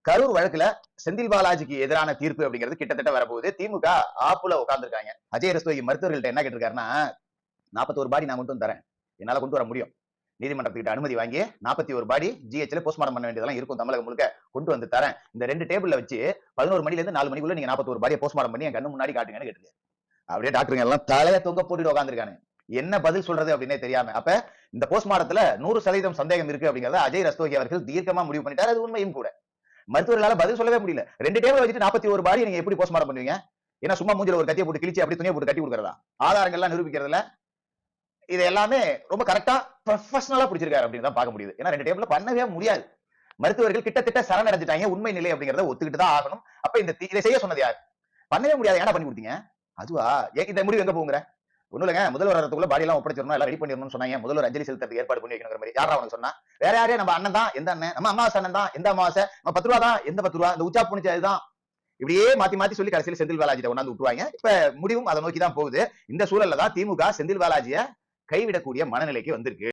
கரூர் வழக்குல செந்தில் பாலாஜிக்கு எதிரான தீர்ப்பு அப்படிங்கிறது கிட்டத்தட்ட வரப்போகுது. திமுக ஆப்புல உட்கார்ந்துருக்காங்க. அஜய் ரஸ்தோகி மருத்துவர்கள்ட்ட என்ன கேட்டிருக்காருன்னா, 41 பாடி நான் கொண்டு வந்து தரேன், என்னால கொண்டு வர முடியும், நீதிமன்றத்துக்கிட்ட அனுமதி வாங்கி 41 பாடி ஜிஹெச்ல போஸ்ட்மார்டம் பண்ண வேண்டியதெல்லாம் இருக்கும், தமிழகம் முழுக்க கொண்டு வந்து தரேன், இந்த 2 டேபிள்ல வச்சு 11 மணில இருந்து 4 மணிக்குள்ள நீங்க 41 பாடியை போஸ்ட்மார்டம் பண்ணி என் கண்ணு முன்னாடி காட்டுங்கன்னு கேட்டிருக்காரு. அப்படியே டாக்டருங்க எல்லாம் தலைய தொங்க போட்டுட்டு உட்காந்துருக்காங்க. என்ன பதில் சொல்றது அப்படின்னே தெரியாம. அப்ப இந்த போஸ்ட்மார்டத்துல 100% சந்தேகம் இருக்கு அப்படிங்கறத அஜய் ரஸ்தோகி அவர்கள் தீர்க்கமா முடிவு பண்ணிட்டாரு. அது உண்மையும் கூட. மருத்துவர்களால பதில் சொல்லவே முடியல. 2 டேபிள் வச்சுட்டு 41 பாடி நீங்க எப்படி போஸ்ட்மார்டம் பண்ணுவீங்க? ஏன்னா சும்மா மூஞ்சில ஒரு கத்தியை போட்டு கிழிச்சு அப்படி துணியை போட்டு கட்டி கொடுக்கறதா? ஆதாரங்கள்லாம் நிரூபிக்கிறதுல இது எல்லாமே ரொம்ப கரெக்டா ப்ரொஃபஷனலா பிடிச்சிருக்காரு அப்படின்னு தான் பார்க்க முடியுது. ஏன்னா 2 டேபிள்ல பண்ணவே முடியாது. மருத்துவர்கள் கிட்டத்தட்ட சரணடைஞ்சிட்டாங்க. உண்மை நிலை அப்படிங்கறத ஒத்துக்கிட்டு தான் ஆகணும். அப்ப இதை செய்ய சொன்னது யார்? பண்ணவே முடியாது. ஏன்னா பண்ணி கொடுத்தீங்க? அதுவா? இந்த முடிவு எங்க போகுங்கிற? ஒண்ணும் இல்லைங்க, முதல்வர் வரதுக்குள்ள பாடி எல்லாம் ஒப்படைச்சிடணும், எல்லாம் ரெடி பண்ணிடணும்னு சொன்னாங்க. முதல்வர் அஞ்சலி செலுத்துறதுக்கு ஏற்பாடு பண்ணி வைக்கணுங்கிற மாதிரி யாரா அவனுக்கு சொன்னா? வேற யாரே? நம்ம அண்ணன் தான். எந்த அண்ணன்? நம்ம அமாவாசை அண்ணன் தான். எந்த அமாவாசை? நம்ம 10 ரூபா தான். எந்த 10 ரூபா? இந்த உச்சா புனிச்சு அதுதான். இப்படியே மாத்தி மாத்தி சொல்லி கடைசியில் செந்தில் பாலாஜியை கொண்டாந்து விட்டுருவாங்க. இப்ப முடிவும் அதை நோக்கி தான் போகுது. இந்த சூழல்ல தான் திமுக செந்தில் பாலாஜியை கைவிடக்கூடிய மனநிலைக்கு வந்திருக்கு.